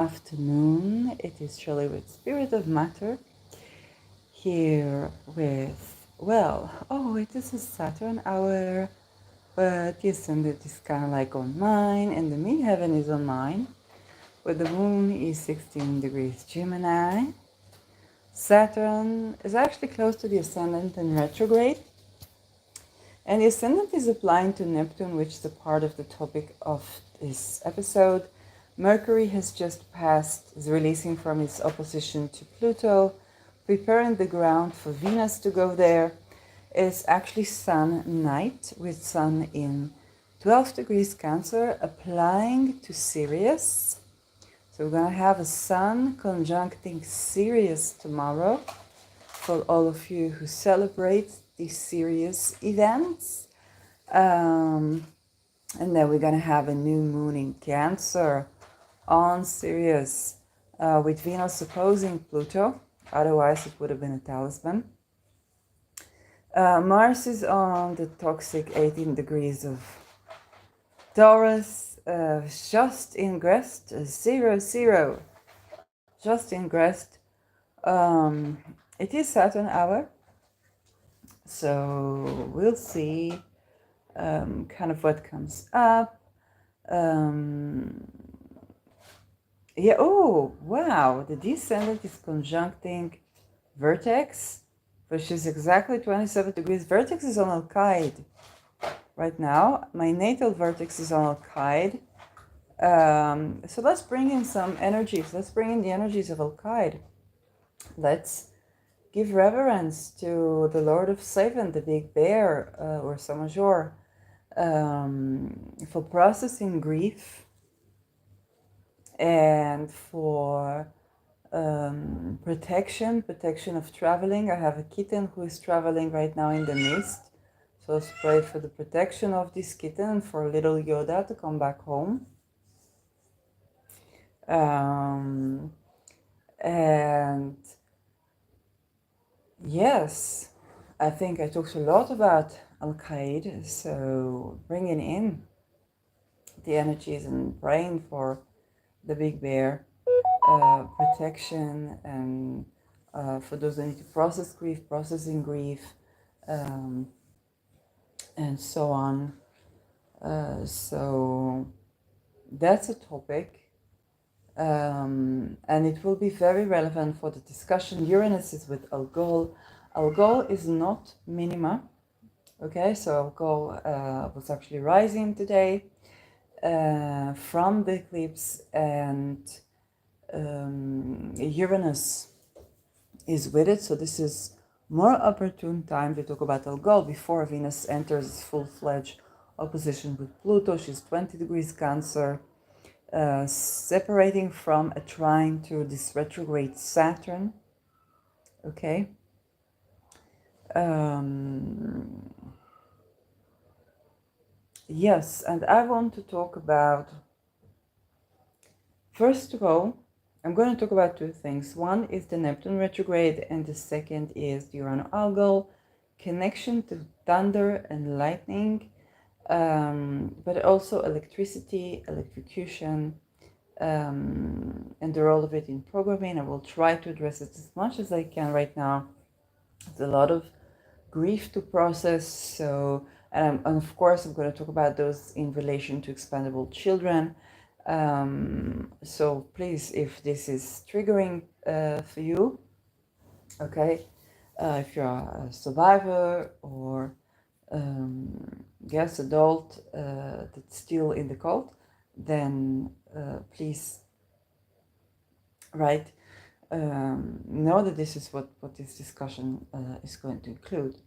Afternoon. It is Shirley with Spirit of Matter here with, it is Saturn hour, but the ascendant is kind of like on mine, and the midheaven is on mine, where the moon is 16 degrees Gemini. Saturn is actually close to the ascendant in retrograde, and the ascendant is applying to Neptune, which is a part of the topic of this episode. Mercury has just passed, is releasing from its opposition to Pluto, preparing the ground for Venus to go there. It's actually Sun night with Sun in 12 degrees Cancer, applying to Sirius. So we're going to have a Sun conjuncting Sirius tomorrow for all of you who celebrate these Sirius events. And then we're going to have a new moon in Cancer on Sirius with Venus opposing Pluto. Otherwise, it would have been a talisman. Mars is on the toxic 18 degrees of Taurus, just ingressed, 0, just ingressed. It is Saturn hour, so we'll see kind of what comes up. Yeah, oh, wow, the descendant is conjuncting Vertex, which is exactly 27 degrees. Vertex is on Al-Qaeda right now. My natal Vertex is on Al-Qaeda. So let's bring in some energies. Let's bring in the energies of Al-Qaeda. Let's give reverence to the Lord of Seven, the Big Bear, or Samajor, for processing grief and for protection of traveling. I have a kitten who is traveling right now in the mist. So let's pray for the protection of this kitten, for little Yoda to come back home. And yes, I think I talked a lot about Al-Qaeda, so bringing in the energies and praying for the big bear, protection, and for those who need to processing grief, and so on. So that's a topic, and it will be very relevant for the discussion. Uranus is with Algol. Algol is not minima. Okay, so Algol was actually rising today from the eclipse, and Uranus is with it. So this is more opportune time to talk about Algol before Venus enters full-fledged opposition with Pluto. She's 20 degrees Cancer, separating from a trine to this retrograde Saturn. Okay. Yes, and I want to talk about, first of all, I'm going to talk about two things. One is the Neptune retrograde, and the second is the Uranu Algol connection to thunder and lightning, but also electricity, electrocution, and the role of it in programming. I will try to address it as much as I can right now. There's a lot of grief to process, so and of course I'm going to talk about those in relation to expendable children. So please, if this is triggering for you, okay, if you're a survivor or adult that's still in the cult, then please know that this is what this discussion is going to include.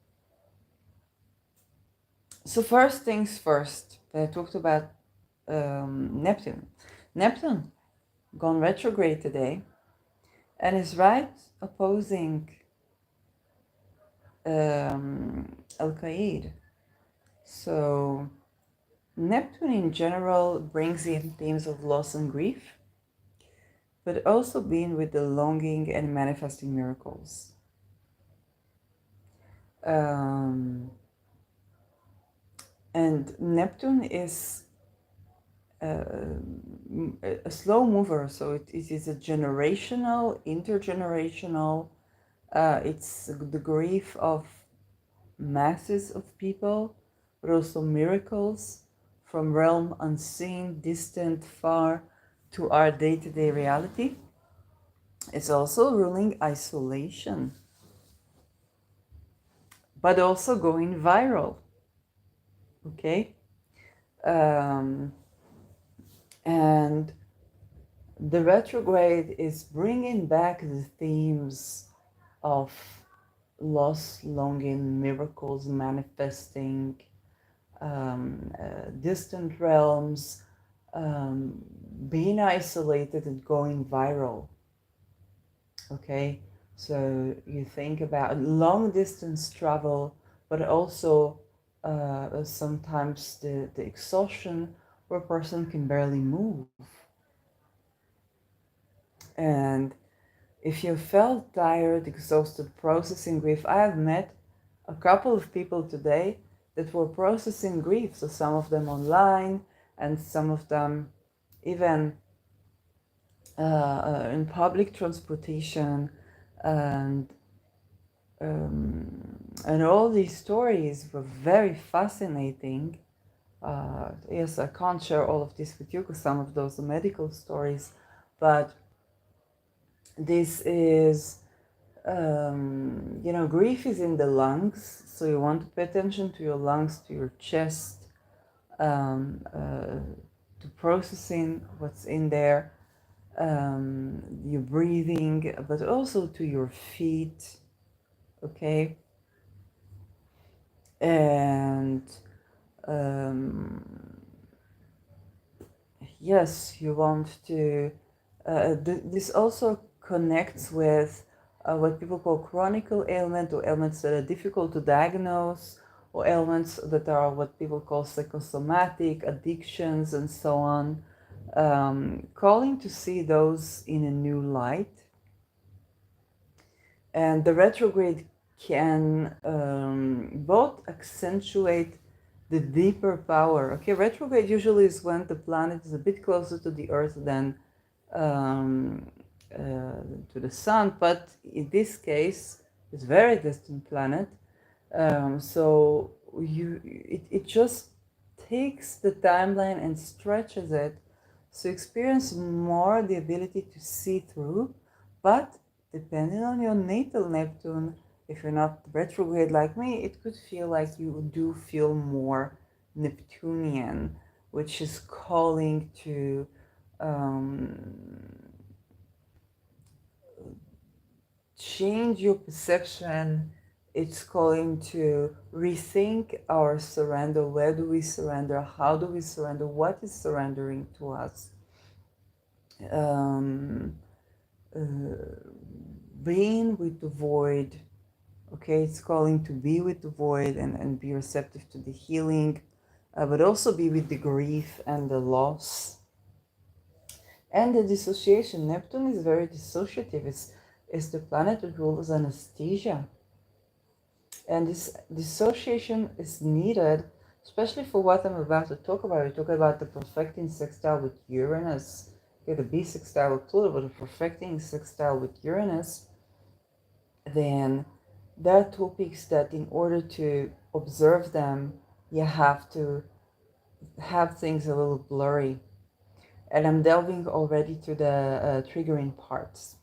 So first things first, I talked about Neptune. Neptune gone retrograde today and is right opposing Al-Qaeda. So Neptune in general brings in themes of loss and grief, but also being with the longing and manifesting miracles. And Neptune is a slow mover, so it is a generational, intergenerational. It's the grief of masses of people, but also miracles from realm unseen, distant, far to our day-to-day reality. It's also ruling isolation, but also going viral. Okay, and the retrograde is bringing back the themes of loss, longing, miracles, manifesting, distant realms, being isolated and going viral. Okay, so you think about long distance travel, but also sometimes the exhaustion where a person can barely move. And if you felt tired, exhausted, processing grief, I have met a couple of people today that were processing grief. So some of them online, and some of them even in public transportation, and and all these stories were very fascinating. Yes, I can't share all of this with you because some of those are medical stories, but this is, grief is in the lungs, so you want to pay attention to your lungs, to your chest, to processing what's in there, your breathing, but also to your feet, okay? And yes, you want to, this also connects with what people call chronic ailment, or ailments that are difficult to diagnose, or ailments that are what people call psychosomatic, addictions, and so on. Calling to see those in a new light. And the retrograde can both accentuate the deeper power. Okay, retrograde usually is when the planet is a bit closer to the Earth than um, to the Sun, but in this case, it's a very distant planet. So it just takes the timeline and stretches it, so experience more the ability to see through. But depending on your natal Neptune, if you're not retrograde like me, it could feel like you do feel more Neptunian, which is calling to change your perception. It's calling to rethink our surrender. Where do we surrender? How do we surrender? What is surrendering to us? Um, uh, Being with the void. Okay, it's calling to be with the void, and be receptive to the healing, but also be with the grief and the loss and the dissociation. Neptune is very dissociative. It's the planet that rules anesthesia. And this dissociation is needed, especially for what I'm about to talk about. We talk about the perfecting sextile with Uranus, okay, the bisextile with Pluto, but the perfecting sextile with Uranus. Then there are topics that, in order to observe them, you have to have things a little blurry. And I'm delving already to the triggering parts.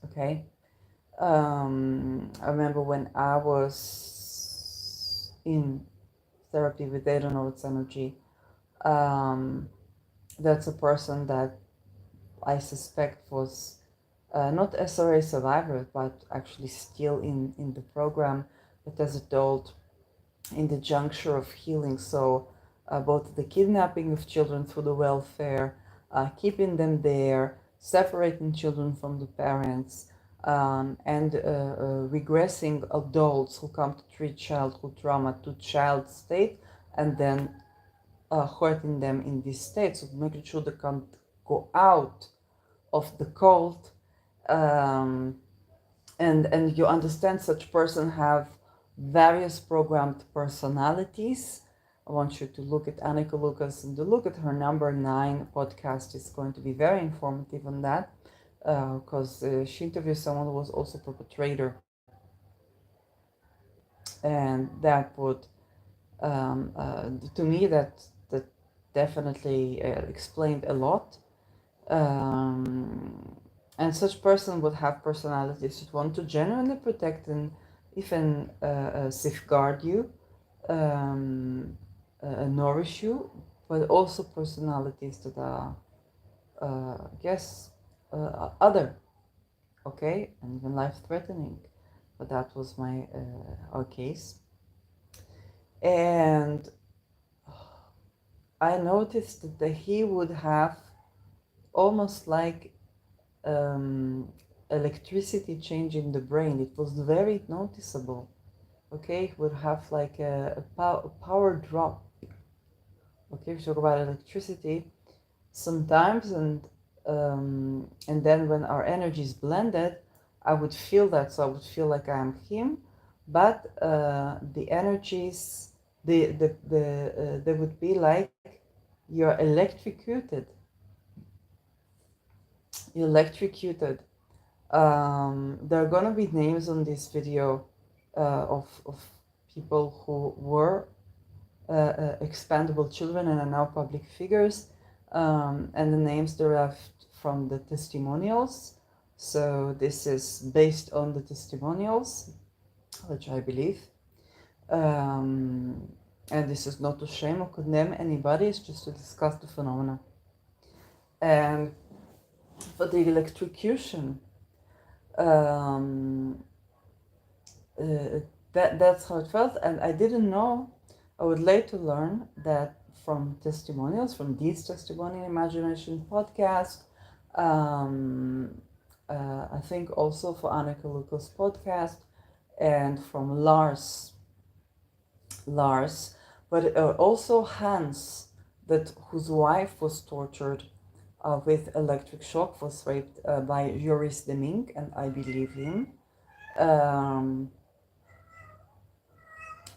Okay. I remember when I was in therapy with They Don't Know It's Energy. That's a person that I suspect was not SRA survivor, but actually still in the program, but as adult in the juncture of healing. So both the kidnapping of children through the welfare, keeping them there, separating children from the parents, and regressing adults who come to treat childhood trauma to child state, and then hurting them in this state. So making sure they can't go out of the cult. And you understand such person have various programmed personalities, I want you to look at Annika Lucas and to look at her number 9 podcast. It's going to be very informative on that, because she interviews someone who was also a perpetrator, and that would, to me, that definitely explained a lot. And such person would have personalities that want to genuinely protect and even safeguard you, nourish you, but also personalities that are, yes, other, okay, and even life-threatening. But that was our case. And I noticed that he would have almost like electricity change in the brain. It was very noticeable. Okay, it would have like a power drop. Okay, if we talk about electricity, sometimes, and then when our energy is blended, I would feel that. So I would feel like I'm him, but the energies, they would be like you're electrocuted. You're electrocuted. There are gonna be names on this video of people who were expendable children and are now public figures, and the names derived from the testimonials. So this is based on the testimonials, which I believe. And this is not to shame or condemn anybody, it's just to discuss the phenomena. And for the electrocution, that's how it felt, and I didn't know. I would later learn that from testimonials, from these testimonial imagination podcast, I think also for Annika Lucas podcast, and from Lars, but also Hans, whose wife was tortured with electric shock, was raped by Joris de Mink, and I believe him.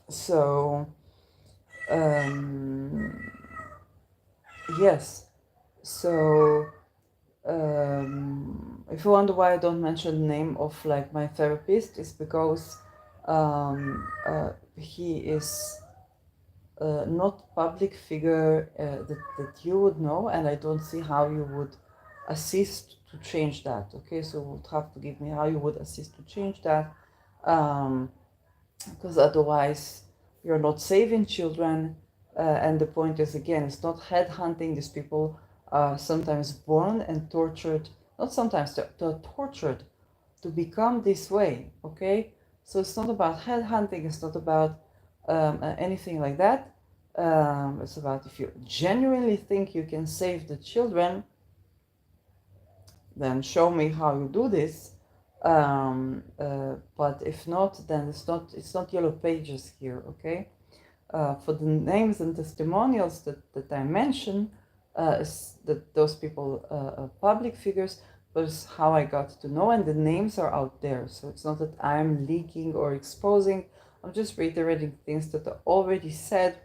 So yes, so if you wonder why I don't mention the name of like my therapist, it's because he is not public figure that you would know, and I don't see how you would assist to change that. Okay, so you would have to give me how you would assist to change that, because otherwise you're not saving children. And the point is, again, it's not headhunting. These people are sometimes born and tortured, not sometimes, they're tortured to become this way, okay? So it's not about headhunting, it's not about anything like that. It's about, if you genuinely think you can save the children, then show me how you do this. But if not, then it's not yellow pages here, okay? For the names and testimonials that I mentioned, that those people are public figures, but it's how I got to know, and the names are out there. So it's not that I'm leaking or exposing. I'm just reiterating things that are already said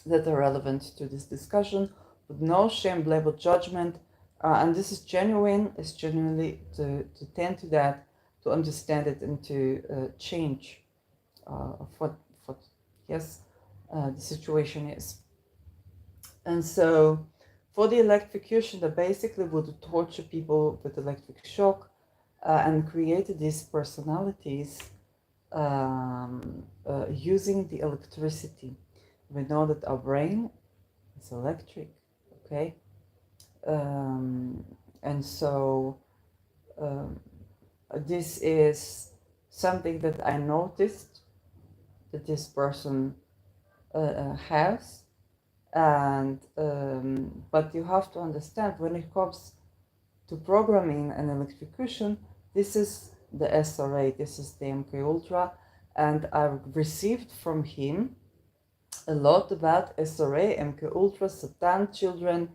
that are relevant to this discussion, with no shame, blame, or judgment. And this is genuine. It's genuinely to tend to that, to understand it, and to change what yes, the situation is. And so for the electrocution, they basically would torture people with electric shock and created these personalities using the electricity. We know that our brain is electric, okay? And so this is something that I noticed that this person has. And but you have to understand, when it comes to programming and electrocution, this is the SRA, this is the MK Ultra, and I received from him a lot about SRA, MK Ultra, Satan children,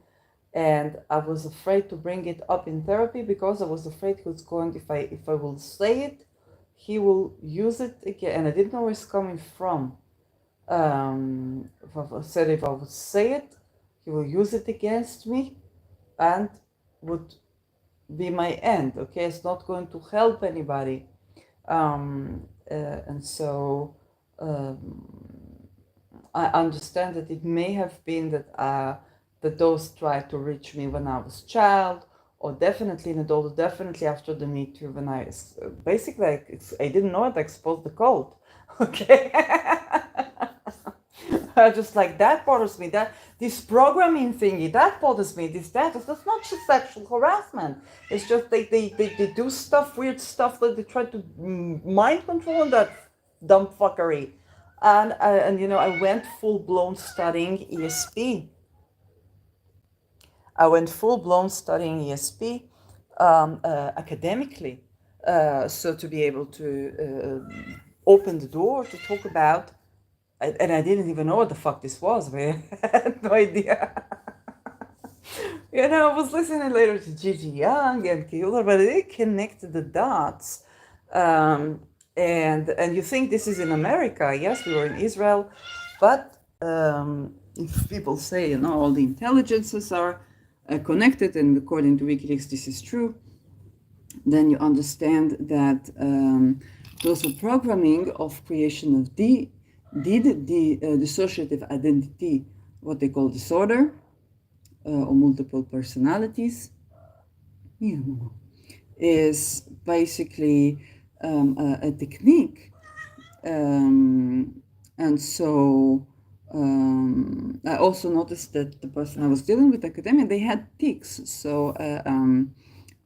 and I was afraid to bring it up in therapy because I was afraid he was going, if I will say it, he will use it again, and I didn't know where it's coming from. Said if I would say it, he will use it against me and would be my end. Okay, it's not going to help anybody. And so I understand that it may have been that those tried to reach me when I was a child, or definitely an adult, definitely after the Me Too, when I basically I didn't know it, I exposed the cold. Okay. Just like that bothers me. That this programming thingy that bothers me. That's not just sexual harassment. It's just they do stuff, weird stuff that they try to mind control and that dumb fuckery. And you know, I went full blown studying ESP. I went full blown studying ESP academically, so to be able to open the door to talk about. And I didn't even know what the fuck this was, man. I had no idea. You know, I was listening later to Gigi Young and Keeler, but they connected the dots. And you think this is in America. Yes, we were in Israel. But if people say, you know, all the intelligences are connected, and according to WikiLeaks, this is true, then you understand that those were programming of creation of the dissociative identity, what they call disorder, or multiple personalities, is basically a technique. And so I also noticed that the person I was dealing with, academia, they had tics. So,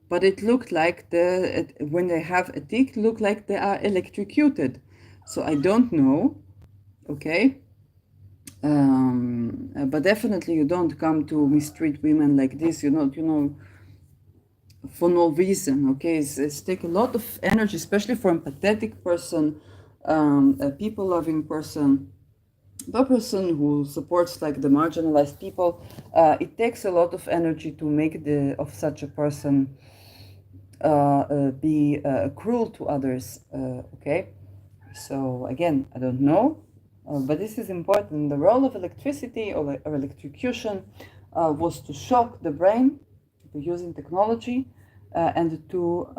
but it looked like when they have a tic, look like they are electrocuted. So I don't know. Okay. But definitely you don't come to mistreat women like this, you know, for no reason. Okay, it's take a lot of energy, especially for an empathetic person, a people-loving person, a person who supports like the marginalized people. It takes a lot of energy to make of such a person be cruel to others. Okay, so again, I don't know. But this is important. The role of electricity or electrocution was to shock the brain using technology and to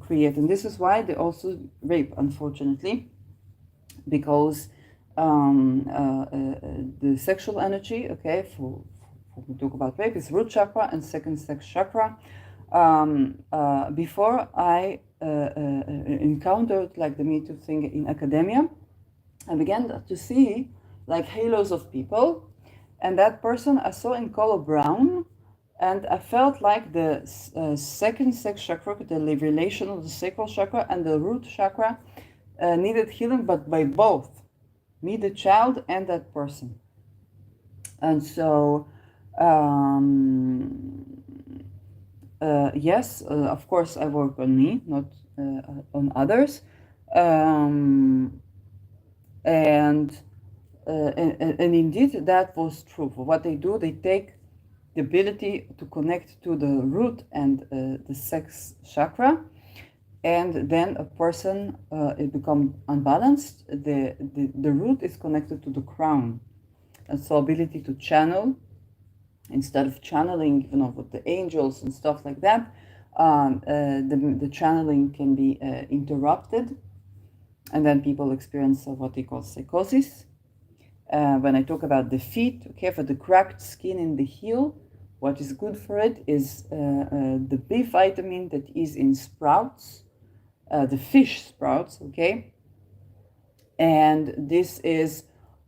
create. And this is why they also rape, unfortunately, because the sexual energy, okay, for we talk about rape, is root chakra and second sex chakra. Before I encountered like the Me Too thing in academia, I began to see like halos of people, and that person I saw in color brown, and I felt like the second sex chakra, the relation of the sacral chakra and the root chakra needed healing, but by both me, the child, and that person. And so yes, of course I work on me, not on others. And indeed that was true. For what they do, they take the ability to connect to the root and the sex chakra, and then a person it becomes unbalanced. The root is connected to the crown, and so ability to channel instead of channeling, you know, with the angels and stuff like that. The channeling can be interrupted, and then people experience what they call psychosis. When I talk about the feet, okay, for the cracked skin in the heel, what is good for it is the B vitamin that is in sprouts, the fish sprouts, okay? And this is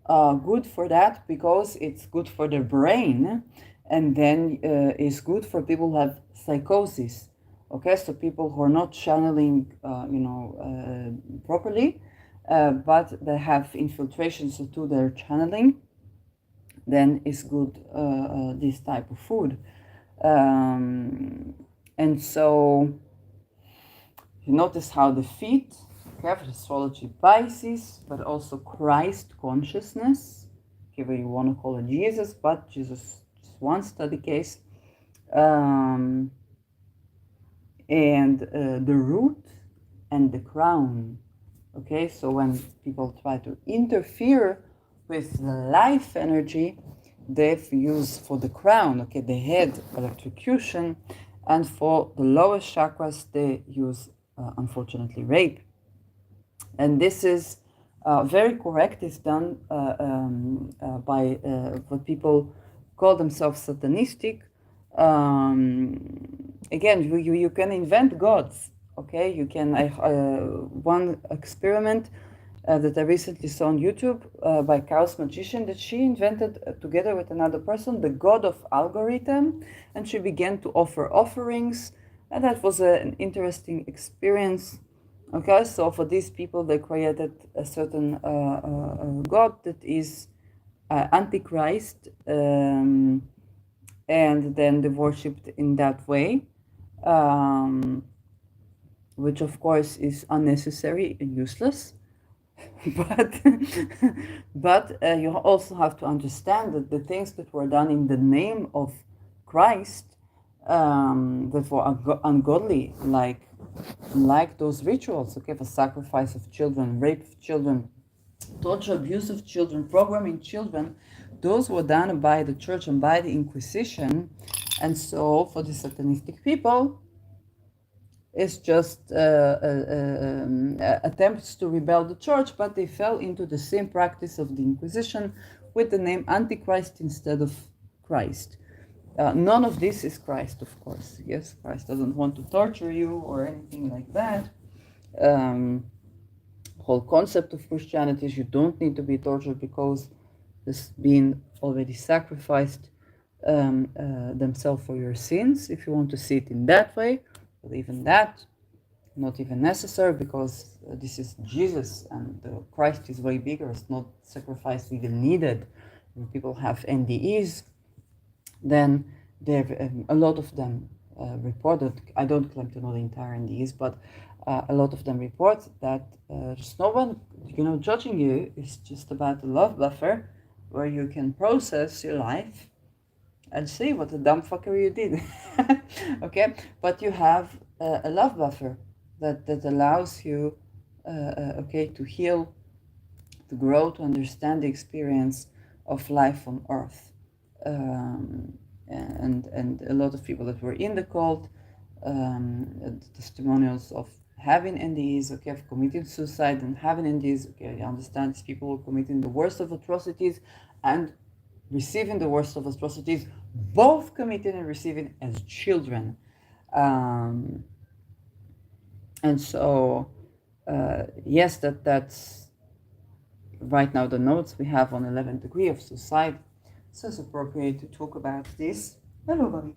good for that because it's good for the brain, and then is good for people who have psychosis, okay? So people who are not channeling, properly, but they have infiltrations to their channeling, then is good this type of food. And so you notice how the feet, okay, for astrology Pisces, but also Christ consciousness, okay, whether you want to call it Jesus, but Jesus is one study case, and the root and the crown. Okay, so when people try to interfere with life energy, they've used for the crown, okay, the head, electrocution, and for the lowest chakras, they use, unfortunately, rape. And this is very correct. It's done by what people call themselves satanistic. Again, you can invent gods. Okay, you can. One experiment that I recently saw on YouTube by Chaos Magician, that she invented together with another person the god of algorithm, and she began to offer offerings, and that was an interesting experience. Okay, so for these people, they created a certain god that is Antichrist, and then they worshipped in that way, um, which of course is unnecessary and useless. but you also have to understand that the things that were done in the name of Christ, that were ungodly, like those rituals, okay, for sacrifice of children, rape of children, torture, abuse of children, programming children, those were done by the church and by the Inquisition. And so for the satanistic people, it's just attempts to rebel the church, but they fell into the same practice of the Inquisition with the name Antichrist instead of Christ. None of this is Christ, of course. Yes, Christ doesn't want to torture you or anything like that. Whole concept of Christianity is you don't need to be tortured because there's been already sacrificed themselves for your sins, if you want to see it in that way. But even that, not even necessary, because this is Jesus and Christ is way bigger. It's not sacrifice even needed. When people have NDEs, then there a lot of them reported. I don't claim to know the entire NDEs, but a lot of them report that there's no one, judging you. It's just about the love buffer, where you can process your life and see what a dumb fucker you did. Okay, but you have a love buffer that allows you, okay, to heal, to grow, to understand the experience of life on Earth. And a lot of people that were in the cult, testimonials of having NDEs, okay, of committing suicide and having NDEs, okay, I understand these people were committing the worst of atrocities and receiving the worst of atrocities, both committing and receiving as children. And so, yes, that's right now the notes we have on 11th degree of suicide. So it's appropriate to talk about this. Hello, Bobby.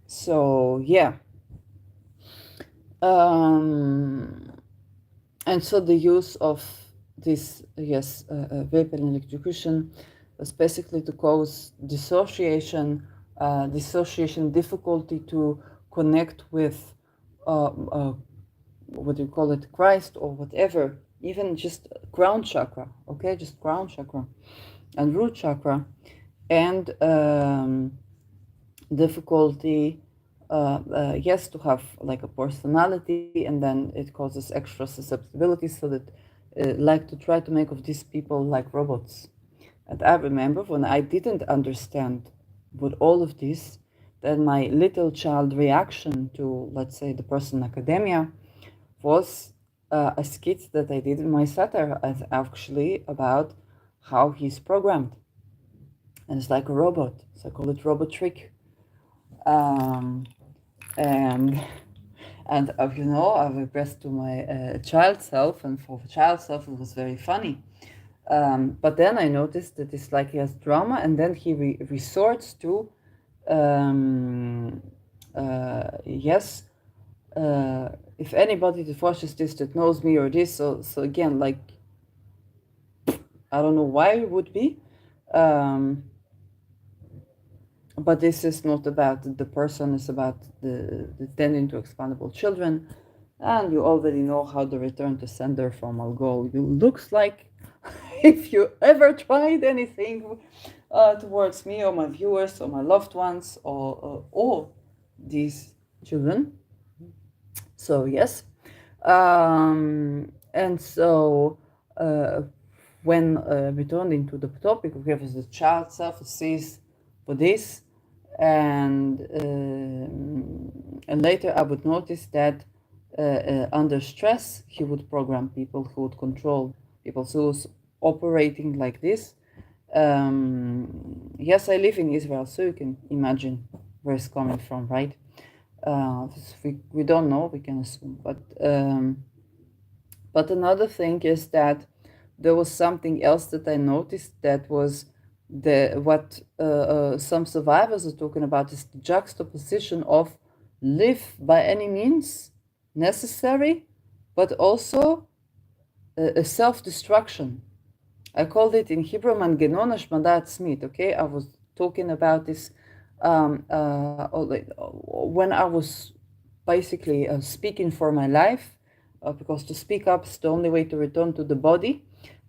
So, yeah. And so the use of this, vape and electrocution was basically to cause dissociation difficulty to connect with what do you call it, Christ or whatever, even just crown chakra, okay, just crown chakra and root chakra, and difficulty, yes, to have like a personality, and then it causes extra susceptibility, so that like to try to make of these people like robots. And I remember when I didn't understand what all of this, then my little child reaction to, let's say, the person in academia was a skit that I did in my satire, actually, about how he's programmed. And it's like a robot, so I call it robot trick. And I regressed to my child self, and for the child self it was very funny. But then I noticed that it's like he has drama, and then he resorts to, if anybody that watches this that knows me or this, so again, like, I don't know why it would be, but this is not about the person, it's about the tending to expandable children. And you already know how the return to sender from Algol looks like. if you ever tried anything towards me or my viewers or my loved ones or these children. So yes, and so when returning to the topic, we have the child self sees for this, and later I would notice that under stress he would program people, who would control people. So he was operating like this. Yes, I live in Israel, so you can imagine where it's coming from, right? We don't know, we can assume, but another thing is that there was something else that I noticed, that was what some survivors are talking about, is the juxtaposition of live by any means necessary, but also a self-destruction. I called it in Hebrew mangenon hashmadat atzmit. Okay, I was talking about this when I was basically speaking for my life, because to speak up is the only way to return to the body,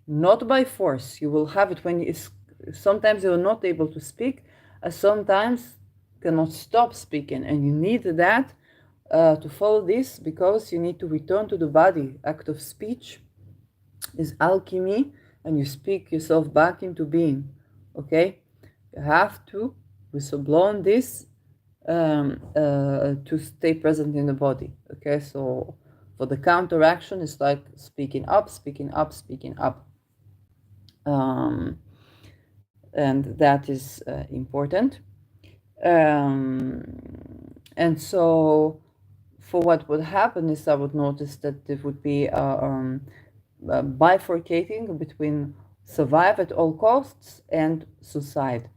not by force. You will have it when sometimes you are not able to speak, sometimes cannot stop speaking, and you need that to follow this, because you need to return to the body. Act of speech is alchemy, and you speak yourself back into being. Okay, you have to whistle this to stay present in the body. Okay, so for the counteraction, it's like speaking up, speaking up, speaking up, and that is important. And so for what would happen is I would notice that it would be bifurcating between survive at all costs and suicide.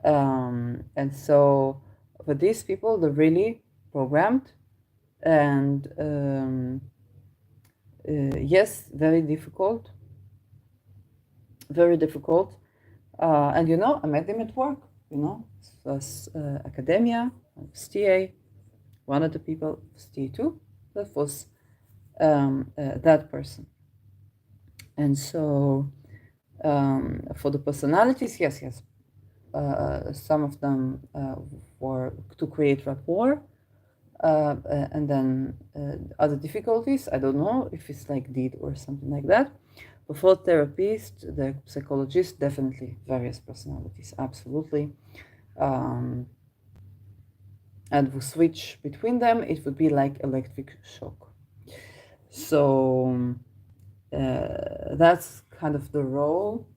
And so for these people, they're really programmed, and yes, very difficult, very difficult. And I met them at work, it was academia, STA, one of the people, STA2, that was that person. And so for the personalities, yes, some of them were to create rapport, and then other difficulties, I don't know if it's like deed or something like that. But for therapists, the psychologists, definitely various personalities, absolutely. And we switch between them, it would be like electric shock. So that's kind of the role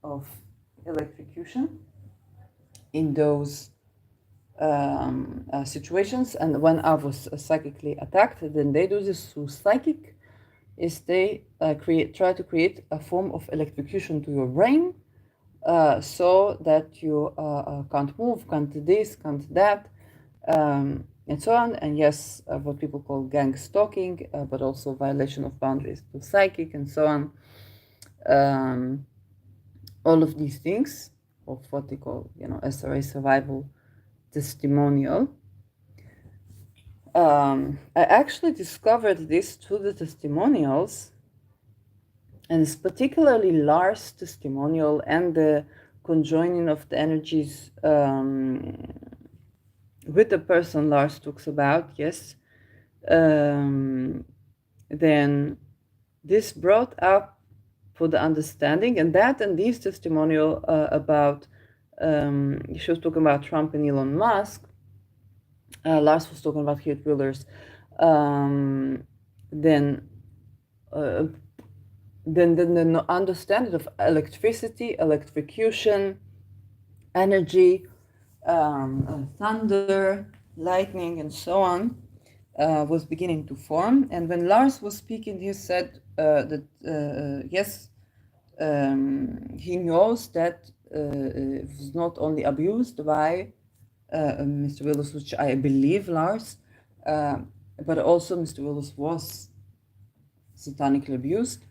of electrocution in those situations. And when I was psychically attacked, then they do this through psychic, is they try to create a form of electrocution to your brain, so that you can't move, can't this, can't that, and so on. And yes, what people call gang stalking, but also violation of boundaries to psychic and so on. All of these things of what they call, SRA survival testimonial. I actually discovered this through the testimonials, and it's particularly Lars' testimonial and the conjoining of the energies with the person Lars talks about, yes. Then this brought up for the understanding, and this testimonial about, she was talking about Trump and Elon Musk. Lars was talking about hate rulers. Then the understanding of electricity, electrocution, energy, thunder, lightning, and so on, was beginning to form. And when Lars was speaking, he said that yes, he knows that it was not only abused by Mr. Willis, which I believe Lars, but also Mr. Willis was satanically abused.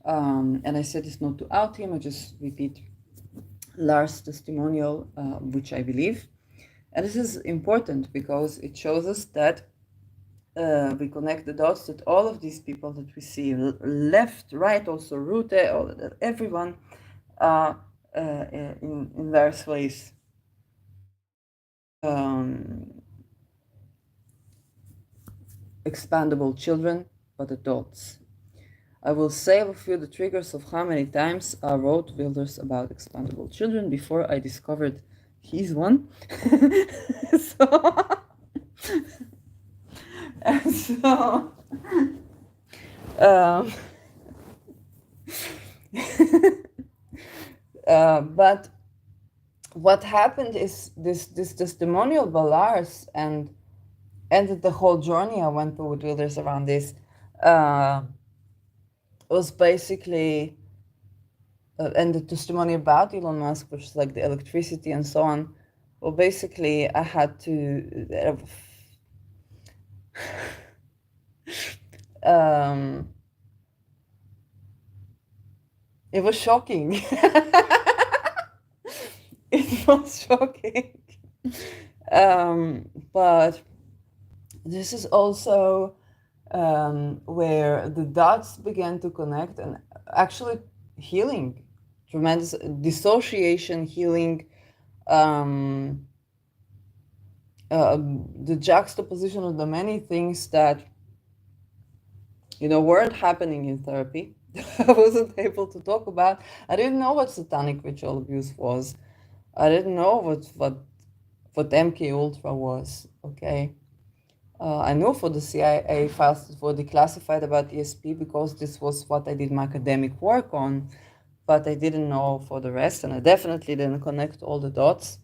And I said it's not to out him, I just repeat Lars' testimonial, which I believe. And this is important because it shows us that we connect the dots that all of these people that we see, left, right, also Rute, everyone, in various ways, expandable children, but adults. I will save a few the triggers of how many times I wrote Wilders about expandable children before I discovered he's one. so, and so um, but what happened is this testimonial Balars and the whole journey I went through with Wilders around this was basically and the testimony about Elon Musk, which is like the electricity and so on. Well, basically, I had to. It was shocking. It was shocking. But this is also where the dots began to connect and actually healing, tremendous dissociation, healing, the juxtaposition of the many things that weren't happening in therapy. I wasn't able to talk about. I didn't know what satanic ritual abuse was. I didn't know what MK Ultra was. Okay. I know for the CIA files that were declassified about ESP because this was what I did my academic work on, but I didn't know for the rest, and I definitely didn't connect all the dots.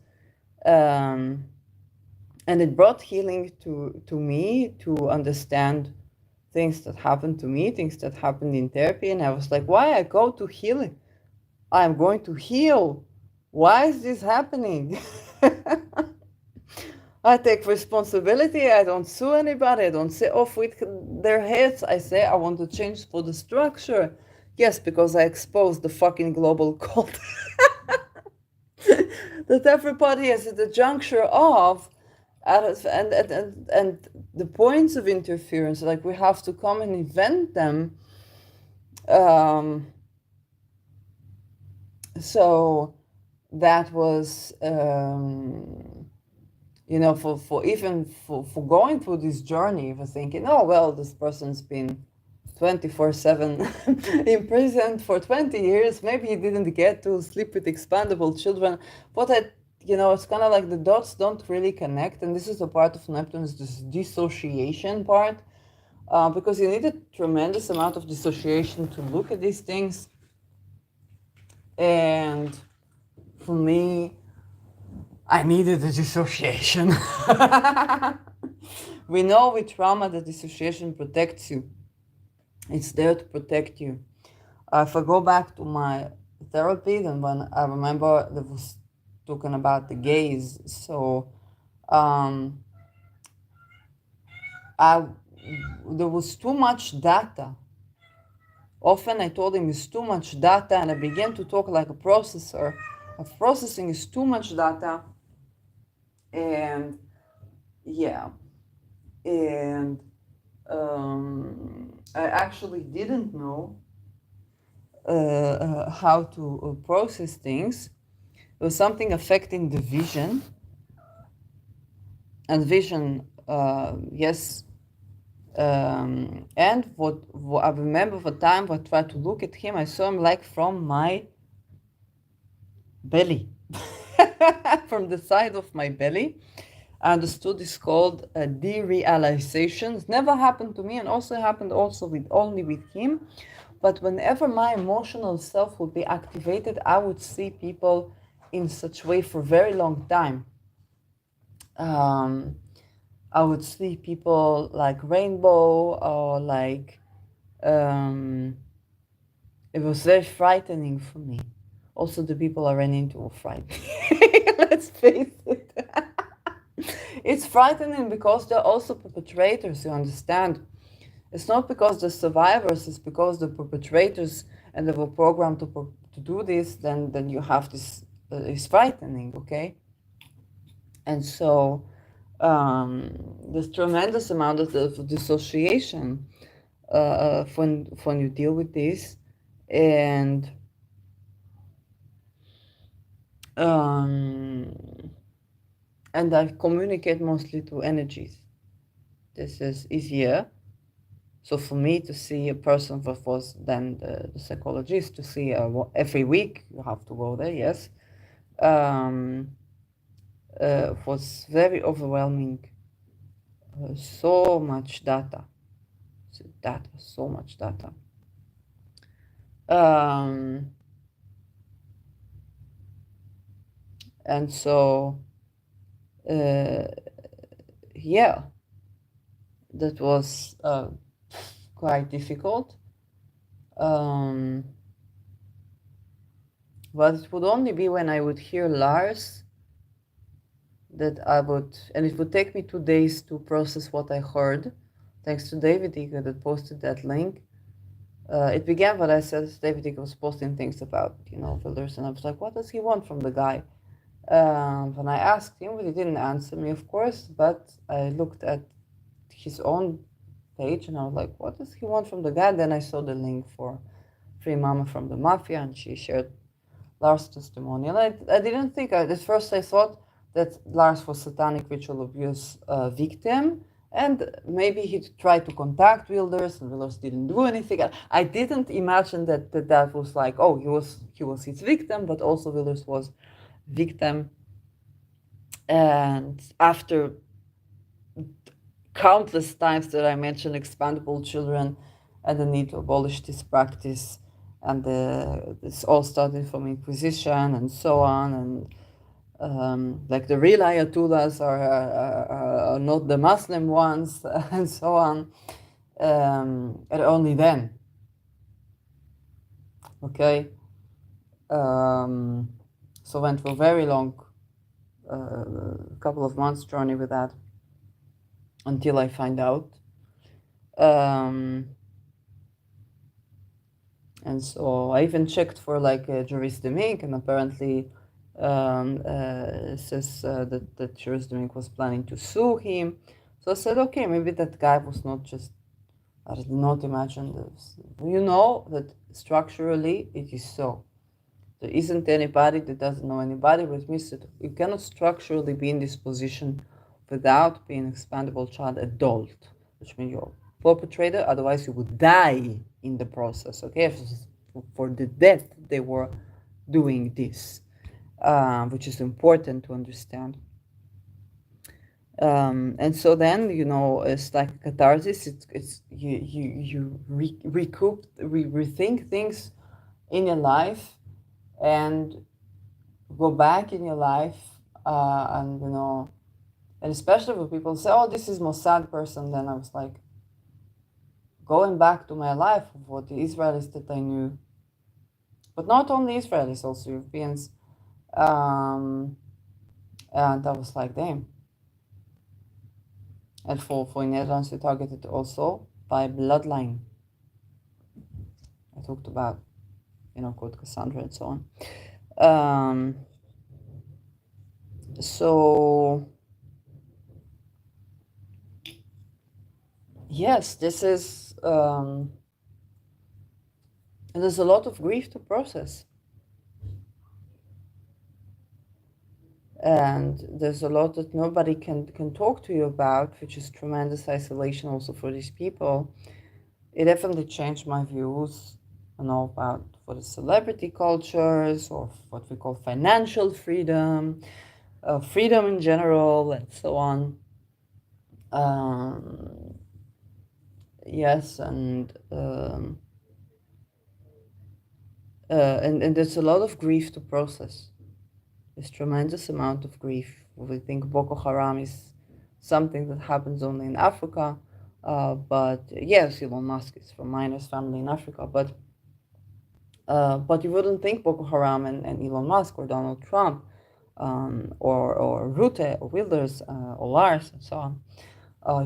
And it brought healing to me to understand things that happened to me, things that happened in therapy, and I was like, why I go to healing? I'm going to heal. Why is this happening? I take responsibility. I don't sue anybody. I don't say off with their heads. I say I want to change for the structure. Yes, because I exposed the fucking global cult that everybody is at the juncture of, and the points of interference. Like we have to come and invent them. So that was. For going through this journey, for thinking, oh, well, this person's been 24/7 imprisoned for 20 years. Maybe he didn't get to sleep with expandable children. But it's kind of like the dots don't really connect. And this is a part of Neptune, is this dissociation part, because you need a tremendous amount of dissociation to look at these things. And for me, I needed a dissociation. We know with trauma that dissociation protects you. It's there to protect you. If I go back to my therapy, then when I remember that was talking about the gaze. So there was too much data. Often I told him it's too much data, and I began to talk like a processor. Processing is too much data. And yeah, and I actually didn't know how to process things. There was something affecting the vision, and vision, yes. And what I remember the time I tried to look at him, I saw him like from my belly, from the side of my belly. I understood it's called derealization. It's never happened to me, and also happened only with him. But whenever my emotional self would be activated, I would see people in such way for a very long time. I would see people like rainbow, or like it was very frightening for me. Also, the people I ran into were frightening. Let's face it. It's frightening because they're also perpetrators, you understand? It's not because they're survivors, it's because the perpetrators and they were programmed to do this, then you have this, it's frightening, okay? And so There's tremendous amount of dissociation when you deal with this, and um, and I communicate mostly through energies. This is easier. So for me to see a person that was then the psychologist, to see every week, you have to go there, yes, um, was very overwhelming. So much data, so much data. Um, and so, yeah, that was quite difficult. But it would only be when I would hear Lars that I would, and it would take me 2 days to process what I heard, thanks to David Eager that posted that link. It began what I said. David Eager was posting things about, Wilders, and I was like, what does he want from the guy? When I asked him, but he didn't answer me, of course, but I looked at his own page and I was like, what does he want from the guy? Then I saw the link for Free Mama from the Mafia, and she shared Lars' testimony. And I didn't think, at first I thought that Lars was satanic ritual abuse victim, and maybe he tried to contact Wilders, and Wilders didn't do anything. I didn't imagine that was like, oh, he was his victim, but also Wilders was victim. And after countless times that I mentioned expandable children and the need to abolish this practice, and this all started from Inquisition and so on, and like the real Ayatollahs are not the Muslim ones, and so on, and only then, okay, so went for a very long couple of months journey with that until I find out. And so I even checked for like Juris Demink, and apparently says that Juris Demink was planning to sue him. So I said, okay, maybe that guy was not just, I did not imagine this. You know that structurally it is so. There isn't anybody that doesn't know anybody, which means that you cannot structurally be in this position without being an expandable child adult, which means you're a perpetrator, otherwise you would die in the process, okay? For the death they were doing this, which is important to understand. And so then, it's like catharsis. It's you rethink things in your life and go back in your life, and and especially when people say, oh, this is Mossad person, then I was like going back to my life of what the Israelis that I knew, but not only Israelis, also Europeans, and I was like, damn. And for Netherlands, we targeted also by bloodline. I talked about, Code Cassandra and so on. So yes, this is, and there's a lot of grief to process. And there's a lot that nobody can talk to you about, which is tremendous isolation also for these people. It definitely changed my views, about for the celebrity cultures, or what we call financial freedom, freedom in general, and so on. Yes, and there's a lot of grief to process. There's tremendous amount of grief. We think Boko Haram is something that happens only in Africa, but yes, Elon Musk is from miners' family in Africa, but you wouldn't think Boko Haram and Elon Musk or Donald Trump, or Rutte or Wilders or Lars and so on.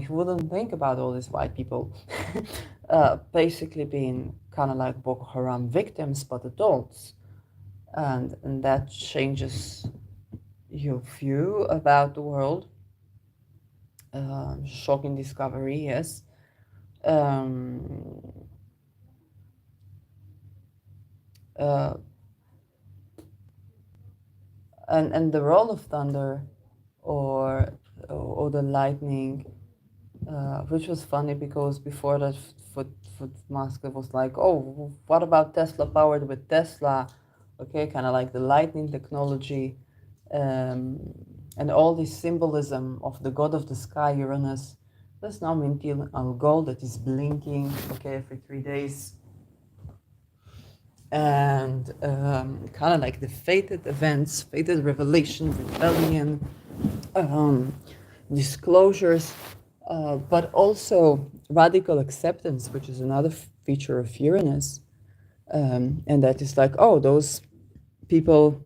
You wouldn't think about all these white people basically being kind of like Boko Haram victims, but adults. And that changes your view about the world. shocking discovery, yes. Um, uh, and the role of thunder or the lightning, which was funny because before that, for Musk it was like, oh, what about Tesla powered with Tesla? Okay, kind of like the lightning technology, um, and all this symbolism of the god of the sky, Uranus. That's now maintain Algol that is blinking, okay, every 3 days, and kind of like the fated events, fated revelation, rebellion, um, disclosures, but also radical acceptance, which is another feature of Uranus. And that is like, oh, those people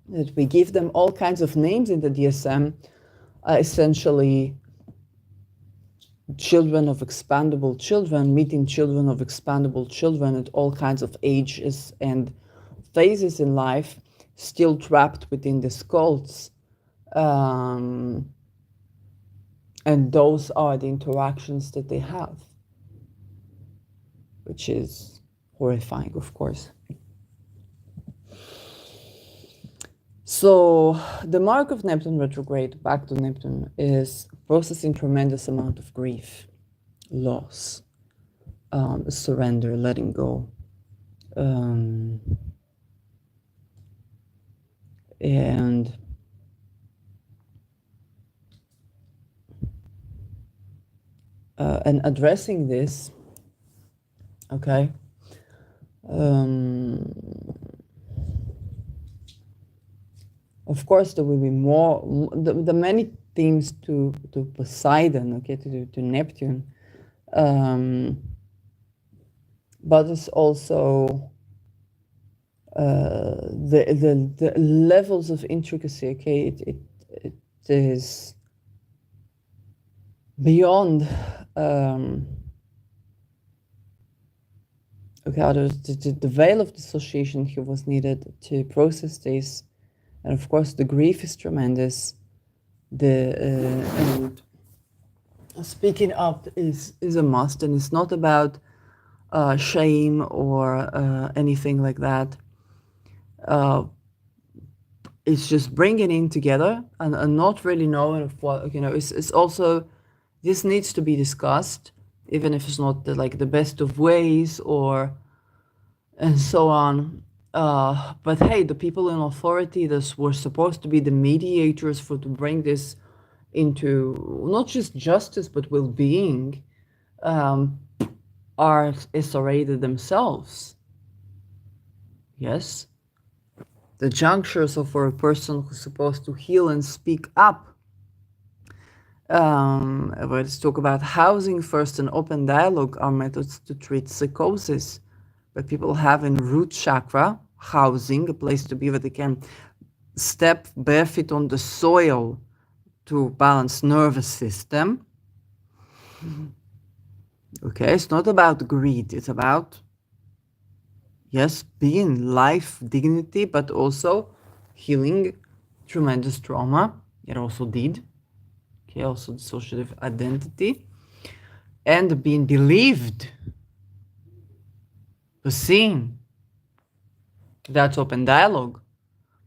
that we give them all kinds of names in the DSM are essentially children of expandable children, meeting children of expandable children at all kinds of ages and phases in life, still trapped within the cults. Um, and those are the interactions that they have, which is horrifying, of course. So the mark of Neptune retrograde, back to Neptune, is processing tremendous amount of grief, loss, surrender, letting go. Um, and and addressing this, okay, um, of course there will be more, the many themes to Poseidon, okay, to Neptune, but it's also the levels of intricacy, okay, it is beyond, okay, the veil of dissociation here was needed to process this, and of course the grief is tremendous. And speaking up is a must, and it's not about shame or anything like that. It's just bringing in together and not really knowing of what, it's also, this needs to be discussed, even if it's not like the best of ways or and so on. But hey, the people in authority that were supposed to be the mediators for to bring this into not just justice but well-being, are isolated themselves. Yes, the junctures of for a person who's supposed to heal and speak up. Let's talk about housing first and open dialogue are methods to treat psychosis. But people have in root chakra, housing, a place to be where they can step barefoot on the soil to balance nervous system. Okay, it's not about greed, it's about, yes, being life, dignity, but also healing tremendous trauma. It also did. Okay, also dissociative identity. And being believed, seen. That's open dialogue.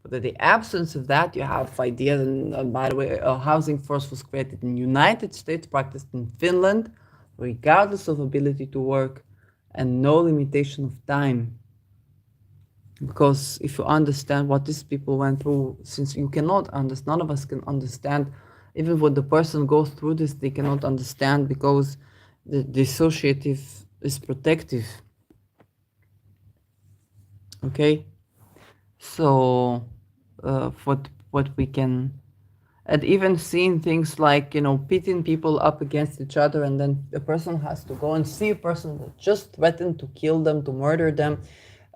But in the absence of that, you have ideas. And by the way, a housing force was created in the United States, practiced in Finland, regardless of ability to work, and no limitation of time. Because if you understand what these people went through, since you cannot understand, none of us can understand, even when the person goes through this, they cannot understand because the dissociative is protective. Okay, so what we can, and even seeing things like pitting people up against each other, and then a person has to go and see a person that just threatened to kill them, to murder them,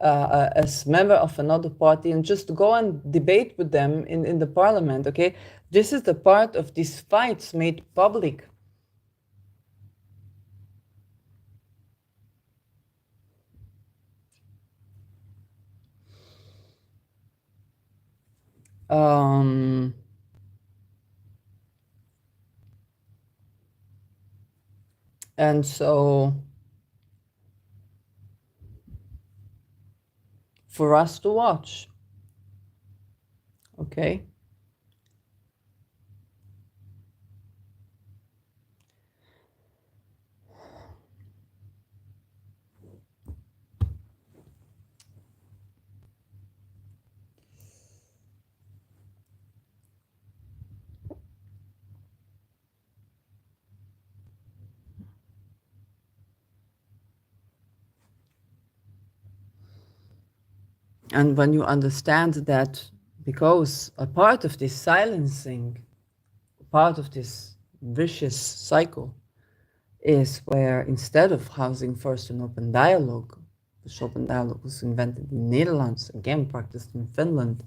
as member of another party, and just go and debate with them in the parliament. Okay, this is the part of these fights made public. Um, And so for us to watch, okay? And when you understand that, because a part of this silencing, part of this vicious cycle, is where instead of housing first an open dialogue, which open dialogue was invented in the Netherlands, again practiced in Finland,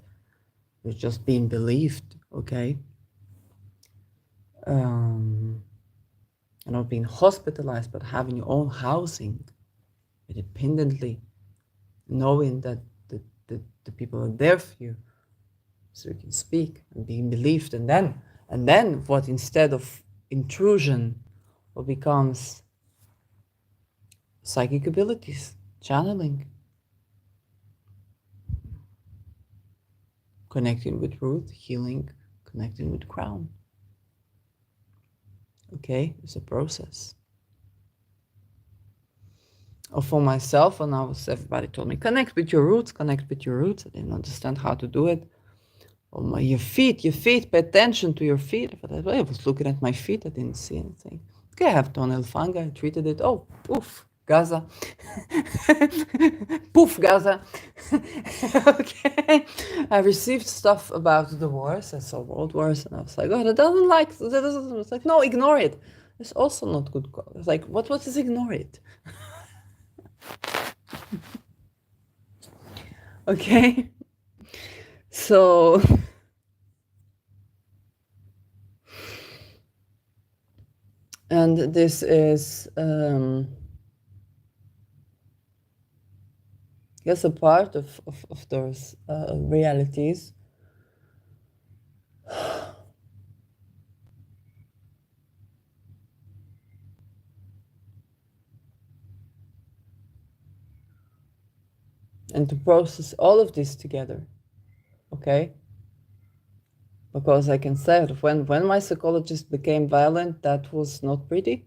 it's just being believed, okay? And not being hospitalized, but having your own housing independently, knowing that the people are there for you, so you can speak and being believed. And then what, instead of intrusion, what becomes psychic abilities, channeling, connecting with root, healing, connecting with crown. Okay, it's a process. Or for myself, when everybody told me, connect with your roots, connect with your roots. I didn't understand how to do it. Oh, your feet, pay attention to your feet. But I was looking at my feet, I didn't see anything. Okay, I have toenail fungi, I treated it. Oh, poof, Gaza. Poof, Gaza. Okay. I received stuff about the wars. I saw world wars, and I was like, oh, that it's like, no, ignore it. It's also not good. It's like, what is ignore it? Okay. So, and this is, yes, a part of those realities. And to process all of this together, okay? Because I can say that when my psychologist became violent, that was not pretty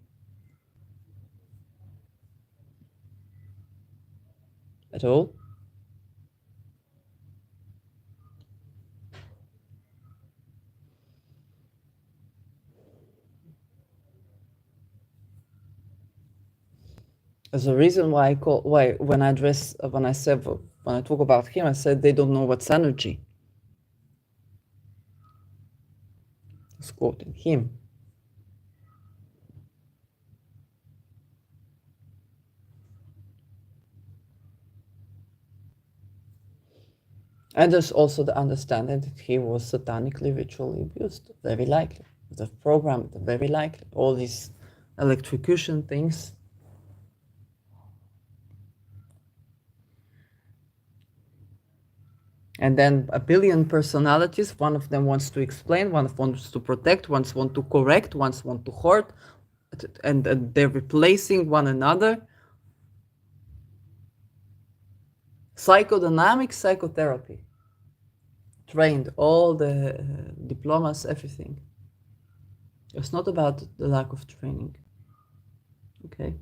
at all. There's a reason why when I talk about him, I said they don't know what's energy. I was quoting him. And there's also the understanding that he was satanically ritually abused, very likely. The program, very likely. All these electrocution things. And then a billion personalities, one of them wants to explain, one wants to protect, one wants to correct, one wants to hurt, and they're replacing one another. Psychodynamic psychotherapy. Trained, all the diplomas, everything. It's not about the lack of training. Okay?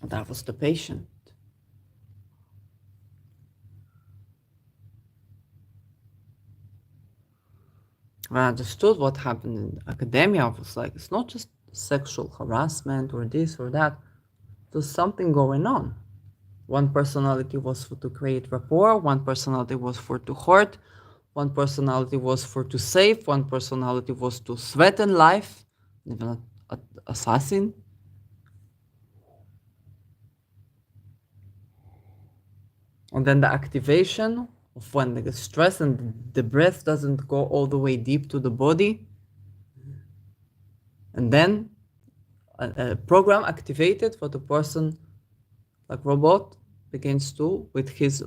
And that was the patient. When I understood what happened in academia, I was like, it's not just sexual harassment or this or that. There's something going on. One personality was for to create rapport, one personality was for to hurt, one personality was for to save, one personality was to threaten life, even an assassin. And then the activation of when the stress and the breath doesn't go all the way deep to the body. And then a program activated for the person, like robot, begins to, with his,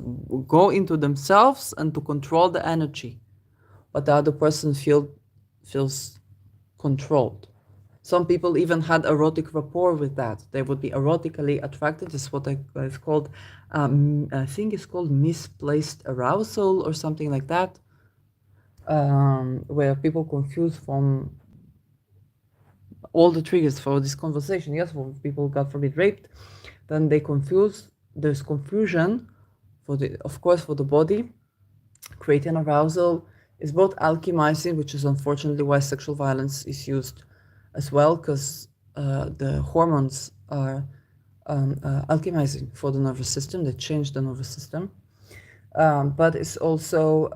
go into themselves and to control the energy. but the other person feels controlled. Some people even had erotic rapport with that. They would be erotically attracted. This is what it's called, I think it's called misplaced arousal or something like that, where people confuse from all the triggers for this conversation. Yes, when people, God forbid, raped, then they confuse. There's confusion of course, for the body. Creating arousal is both alchemizing, which is unfortunately why sexual violence is used as well, because the hormones are alchemizing for the nervous system. They change the nervous system, but it's also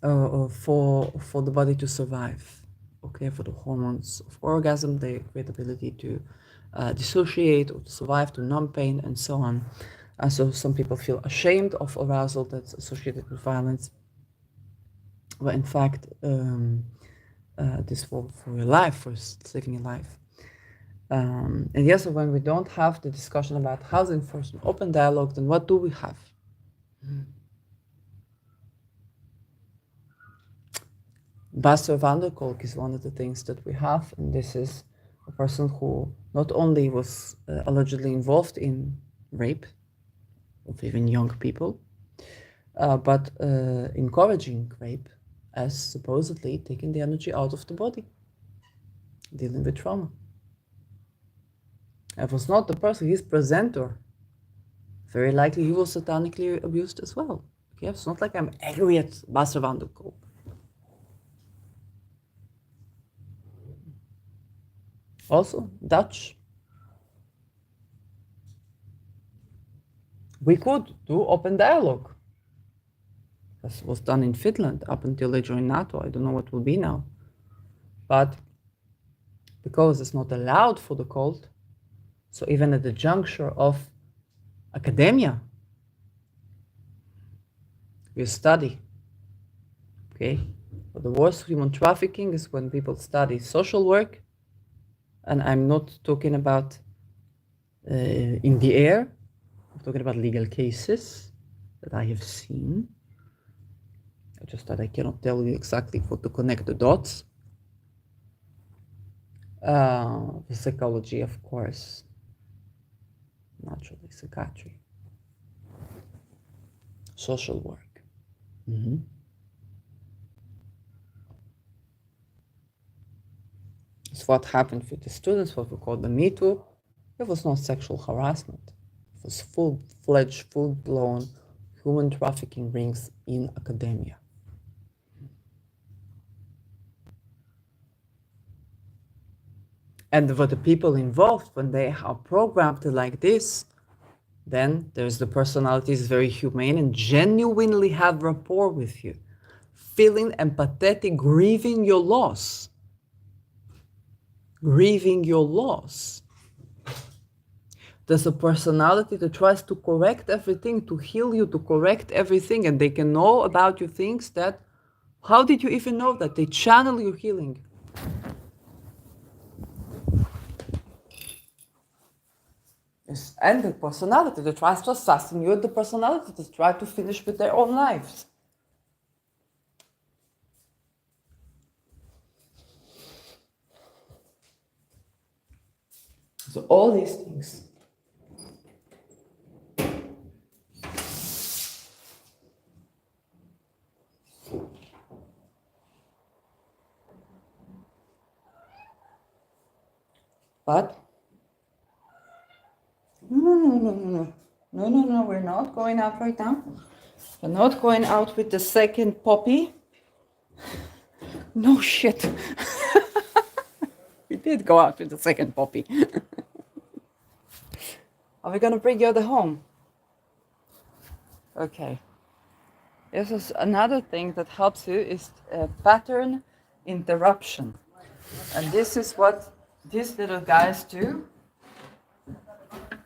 for the body to survive. Okay, for the hormones of orgasm, they create ability to dissociate or to survive, to numb pain, and so on. So some people feel ashamed of arousal that's associated with violence. But in fact, this for your life, for saving your life. And yes, so when we don't have the discussion about housing first, an open dialogue, then what do we have? Buster van der Kolk is one of the things that we have, and this is a person who not only was allegedly involved in rape of even young people, but encouraging rape as supposedly taking the energy out of the body, dealing with trauma. It was not the person, his presenter. Very likely he was satanically abused as well. Okay, it's not like I'm angry at Buster van der Kolk. Also, Dutch. We could do open dialogue. This was done in Finland up until they joined NATO. I don't know what will be now. But because it's not allowed for the cult, so even at the juncture of academia, you study. Okay? But the worst human trafficking is when people study social work, and I'm not talking about in the air. I'm talking about legal cases that I have seen. Just that I cannot tell you exactly what to connect the dots. The psychology, of course, naturally, psychiatry, social work. It's what happened with the students, what we call the Me Too. It was not sexual harassment. It was full-fledged, full-blown human trafficking rings in academia. And for the people involved, when they are programmed like this, then there's the personalities very humane and genuinely have rapport with you, feeling empathetic, grieving your loss. Grieving your loss. There's a personality that tries to correct everything, to heal you, to correct everything, and they can know about you things that, how did you even know that? They channel your healing. Yes. And the personality that tries to assassinate, the personality that tries to finish with their own lives. So all these things. But no, we're not going out right now. We're not going out with the second poppy. No shit. We did go out with the second poppy. Are we gonna bring you other home? Okay. This is another thing that helps you is pattern interruption. And this is what these little guys do.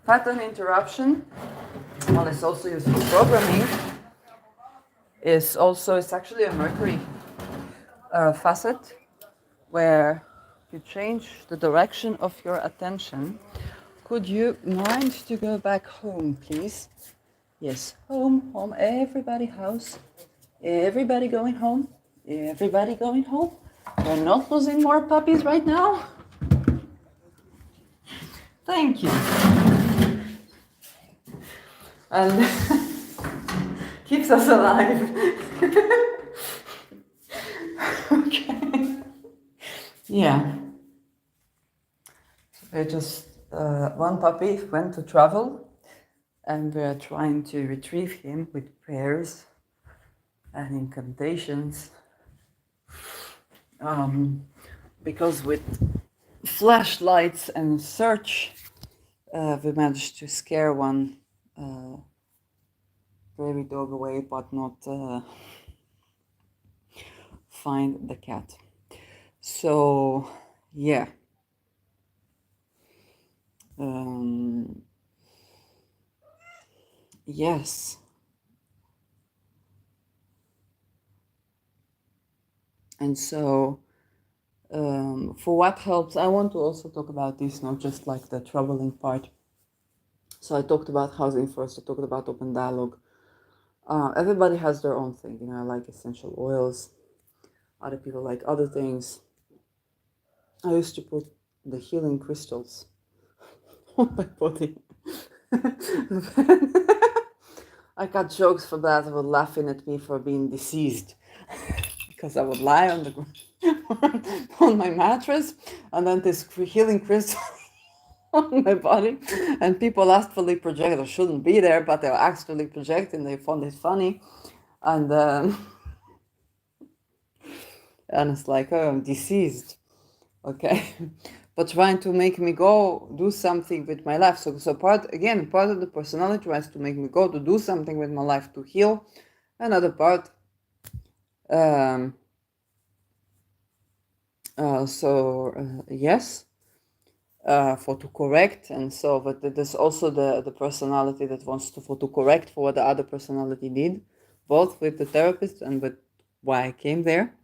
Pattern interruption, well, it's also used for programming, it's actually a Mercury facet where you change the direction of your attention. Could you mind to go back home, please? Yes, home, everybody house. Everybody going home. Everybody going home. We're not losing more puppies right now. Thank you. And keeps us alive. Okay. Yeah. We're just one puppy went to travel, and we're trying to retrieve him with prayers and incantations. Because with flashlights and search, we managed to scare one prairie dog away, but not find the cat. So, yeah. Yes. And so, for what helps, I want to also talk about this, not just like the troubling part. So I talked about housing first, I talked about open dialogue. Everybody has their own thing, you know, I like essential oils, other people like other things. I used to put the healing crystals on my body. I got jokes for that, they were laughing at me for being deceased. Because I would lie on the on my mattress and then this healing crystal on my body, and people astfully project or shouldn't be there, but they were actually projecting. They found it funny, and and it's like, oh, I'm deceased, okay, but trying to make me go do something with my life. So part of the personality tries to make me go to do something with my life to heal. Another part, um, yes. For to correct, and so, but there's also the personality that wants to correct for what the other personality did, both with the therapist and with why I came there.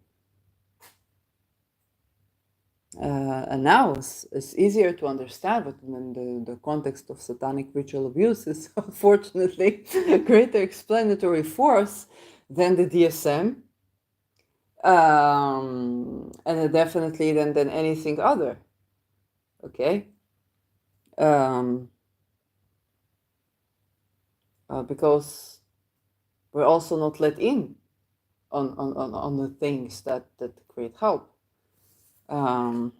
And now it's easier to understand, but in the context of satanic ritual abuse is unfortunately a greater explanatory force than the DSM, and definitely than anything other. Okay. Because we're also not let in on the things that create help. And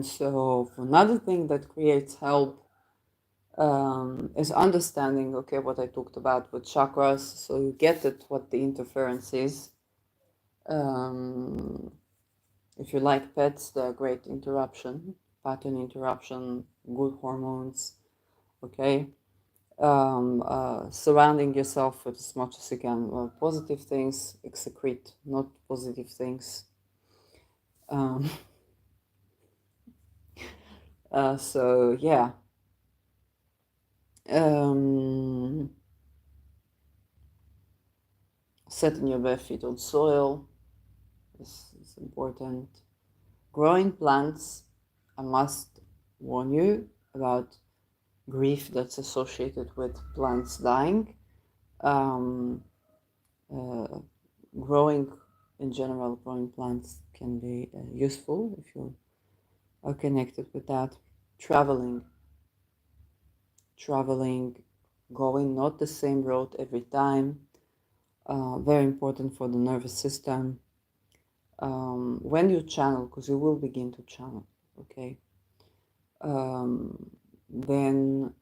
so another thing that creates help is understanding, okay, what I talked about with chakras, so you get it, what the interference is. If you like pets, they're great interruption, pattern interruption, good hormones, okay. Surrounding yourself with as much as you can positive things, excrete not positive things. So yeah, setting your bare feet on soil is important. Growing plants, I must warn you about grief that's associated with plants dying. Growing in general, growing plants can be useful if you are connected with that. Traveling, going not the same road every time. Very important for the nervous system. When you channel, because you will begin to channel, okay, then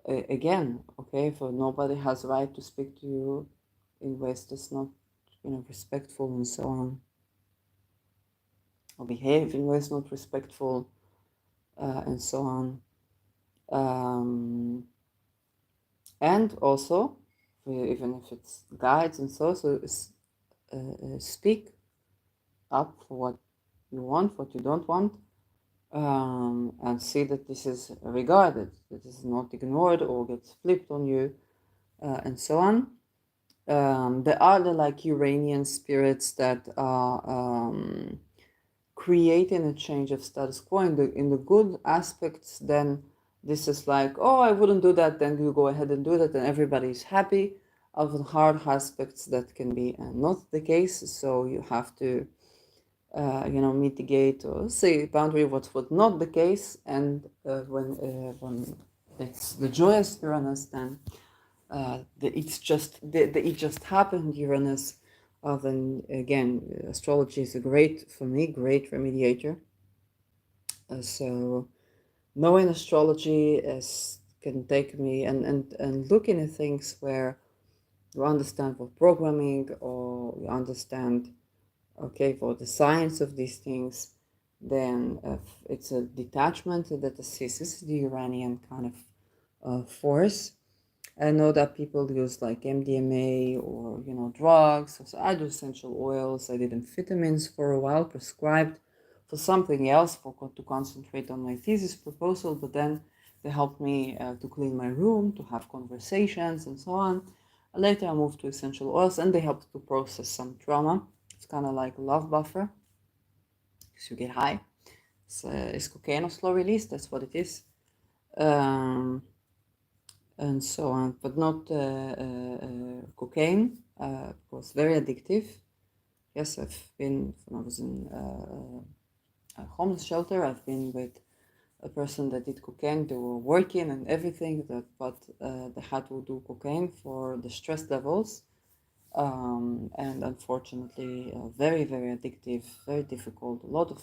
again, okay, for nobody has right to speak to you in ways that's not, respectful and so on, or behave in ways not respectful, and so on. And also, even if it's guides and so speak up for what you want, what you don't want, and see that this is regarded, that this is not ignored or gets flipped on you, and so on. There are the like Uranian spirits that are creating a change of status quo in the good aspects. Then This is like, oh, I wouldn't do that, then you go ahead and do that, and everybody's happy. Of hard aspects, that can be not the case, so you have to, mitigate or say boundary what's not the case, and when it's the joyous Uranus, then it just happened Uranus. Then again, astrology is a great, for me, great remediator. So knowing astrology can take me and looking at things where you understand for programming, or you understand, okay, for the science of these things, then it's a detachment that assists the Uranian kind of force. I know that people use like MDMA or drugs. So I do essential oils. I did amphetamines for a while, prescribed for something else, to concentrate on my thesis proposal. But then they helped me to clean my room, to have conversations, and so on. Later, I moved to essential oils, and they helped to process some trauma. It's kind of like a love buffer, because you get high. It's cocaine or slow release. That's what it is. And so on, but not cocaine. It was very addictive. Yes, I've been, when I was in a homeless shelter, I've been with a person that did cocaine. They were working and everything, but they had to do cocaine for the stress levels. And unfortunately, very, very addictive, very difficult, a lot of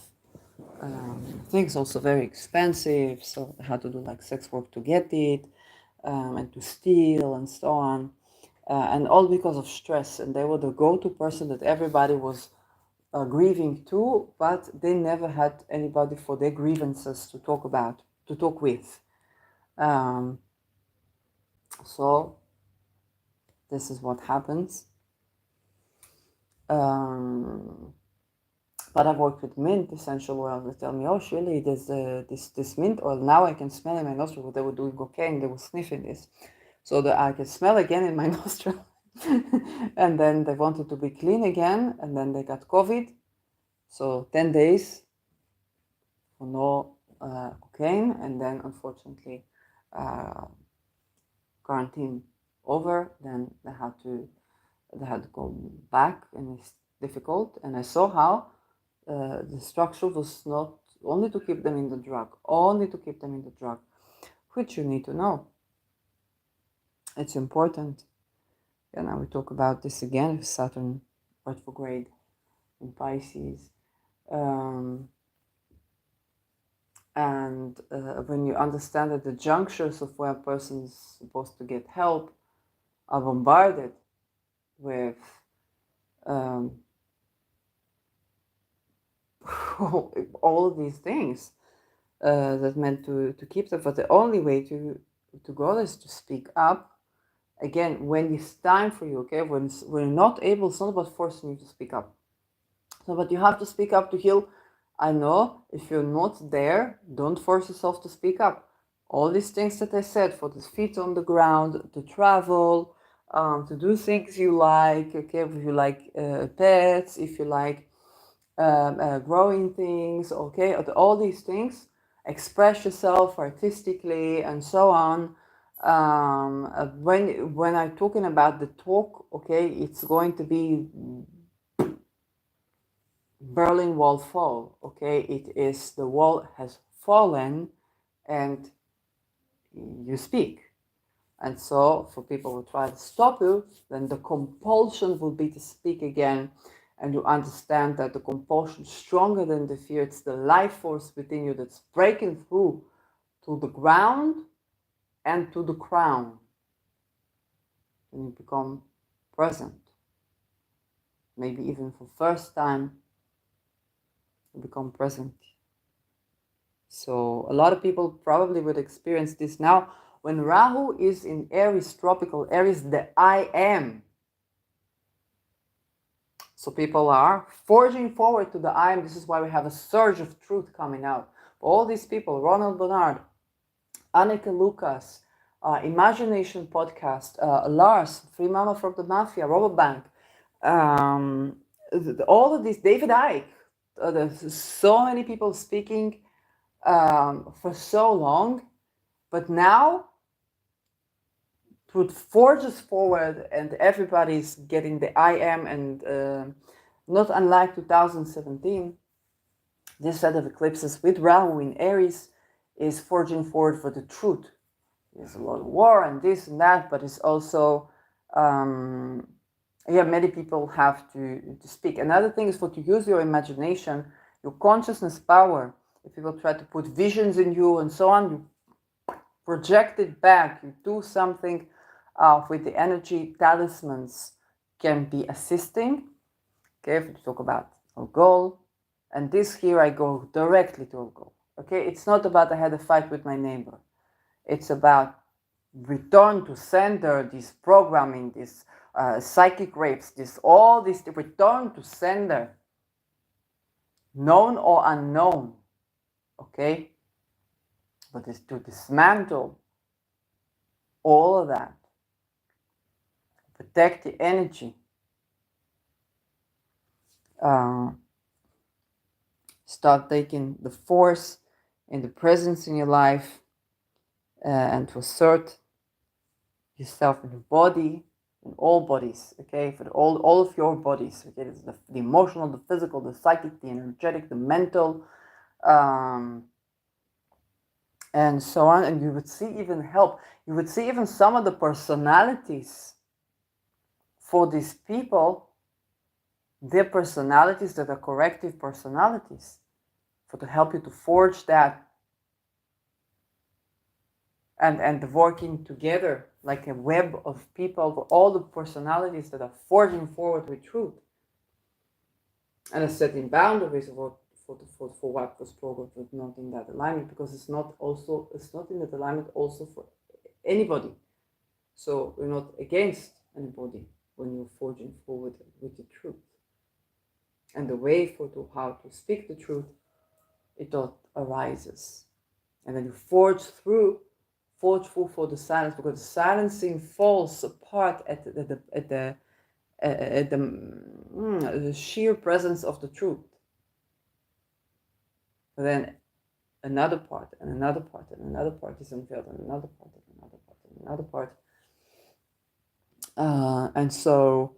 things, also very expensive. So I had to do like sex work to get it, and to steal and so on, and all because of stress. And they were the go-to person that everybody was grieving to, but they never had anybody for their grievances to talk with. Um, so this is what happens. Um, but I've worked with mint essential oil. They tell me, oh, surely there's this mint oil. Now I can smell in my nostril. What they were doing cocaine, they were sniffing this. So that I can smell again in my nostril. And then they wanted to be clean again, and then they got COVID. So 10 days for no cocaine, and then unfortunately quarantine over. Then they had to go back, and it's difficult. And I saw how the structure was not only to keep them in the drug, which you need to know. It's important. And now we talk about this again, Saturn retrograde in Pisces. And when you understand that the junctures of where a person is supposed to get help are bombarded with all of these things that meant to keep them, but the only way to go is to speak up. Again, when it's time for you, okay, when you're not able, it's not about forcing you to speak up. So, but you have to speak up to heal. I know if you're not there, don't force yourself to speak up. All these things that I said, for the feet on the ground, to travel, to do things you like, okay, if you like pets, if you like growing things, okay, all these things, express yourself artistically and so on. When I'm talking about the talk, okay, it's going to be Berlin Wall fall, okay, it is the wall has fallen and you speak. And so for people who try to stop you, then the compulsion will be to speak again. And you understand that the compulsion is stronger than the fear. It's the life force within you that's breaking through to the ground and to the crown. And you become present. Maybe even for first time, you become present. So a lot of people probably would experience this now. When Rahu is in Aries, tropical Aries, the I am. So people are forging forward to the I am. This is why we have a surge of truth coming out. All these people, Ronald Bernard, Annika Lucas, Imagination Podcast, Lars, Free Mama from the Mafia, Robert Bank, all of these, David Icke, there's so many people speaking for so long, But now it forges forward, and everybody's getting the I am, and not unlike 2017, this set of eclipses with Rahu in Aries is forging forward for the truth. There's a lot of war and this and that, but it's also, many people have to speak. Another thing is to use your imagination, your consciousness power. If people try to put visions in you and so on, you project it back, you do something with the energy. Talismans can be assisting. Okay, if we talk about Algol, and this here I go directly to Algol. Okay, it's not about I had a fight with my neighbor. It's about return to sender, this programming, this psychic rapes, all this return to sender, known or unknown. Okay, but it's to dismantle all of that, protect the energy. Start taking the force and the presence in your life and to assert yourself in the body, in all bodies, okay, for all of your bodies, okay, it's the emotional, the physical, the psychic, the energetic, the mental, and so on. And you would see even help. You would see even some of the personalities for these people, their personalities that are corrective personalities, to help you to forge that and working together like a web of people, all the personalities that are forging forward with truth and are setting boundaries for what was programmed was not in that alignment, because it's not in that alignment also for anybody. So we're not against anybody when you're forging forward with the truth. And the way how to speak the truth, it arises. And then you forge through for the silence, because the silencing falls apart at the sheer presence of the truth. But then another part and another part and another part is unveiled, and another part and another part and another part. And so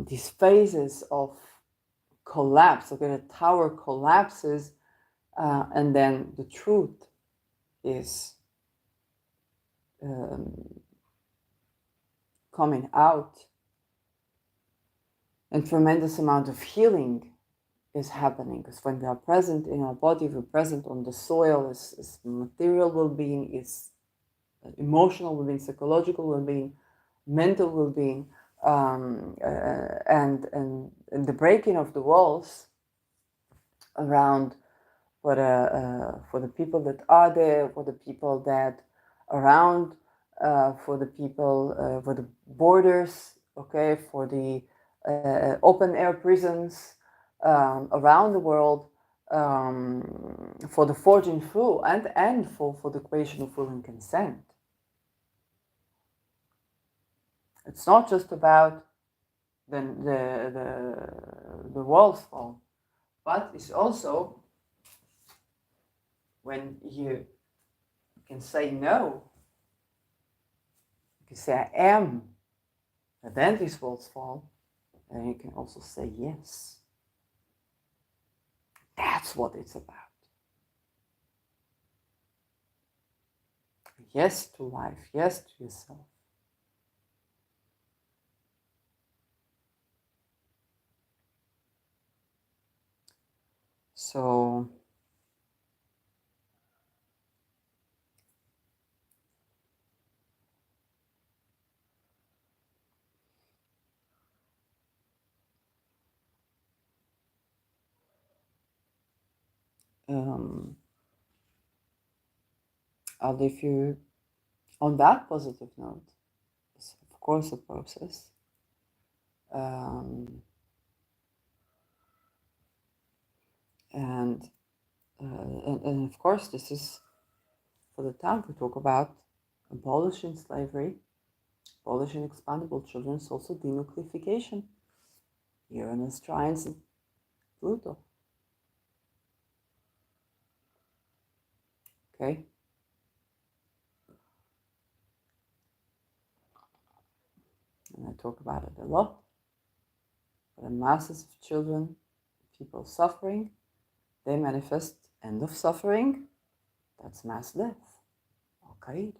these phases of collapse, okay, the tower collapses, and then the truth is coming out, and tremendous amount of healing is happening, because when we are present in our body, we're present on the soil, is material well-being, is emotional well-being, psychological well-being, mental well-being, and the breaking of the walls around for the people that are there, for the people that around, for the people, for the borders, okay, for the open air prisons around the world, for the forging through, and for the creation of will and consent. It's not just about the walls fall, but it's also when you can say no, you can say I am, and then these walls fall, and you can also say yes. That's what it's about. Yes to life, yes to yourself. So I'll leave you on that positive note. It's of course a process. And of course, this is for the time we talk about abolishing slavery, abolishing expandable children, it's also denuclearification. Uranus trines Pluto. Okay? talk about it a lot. But the masses of children, people suffering, they manifest end of suffering. That's mass death. Okay.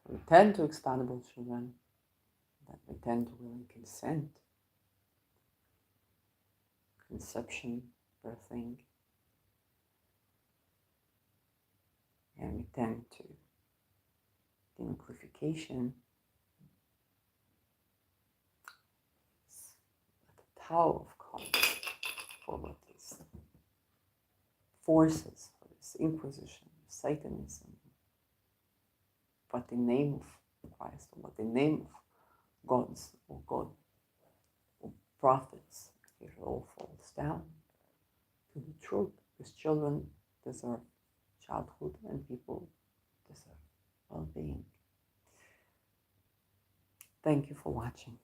We tend to expandable children, that we tend to willing consent, conception, birthing, and we tend to denuclearification. The Tower of Cards for what is forces for this Inquisition, Satanism, but in name of Christ, or what in name of gods or God or prophets, it all falls down to the truth, because children deserve childhood and people deserve well-being. Thank you for watching.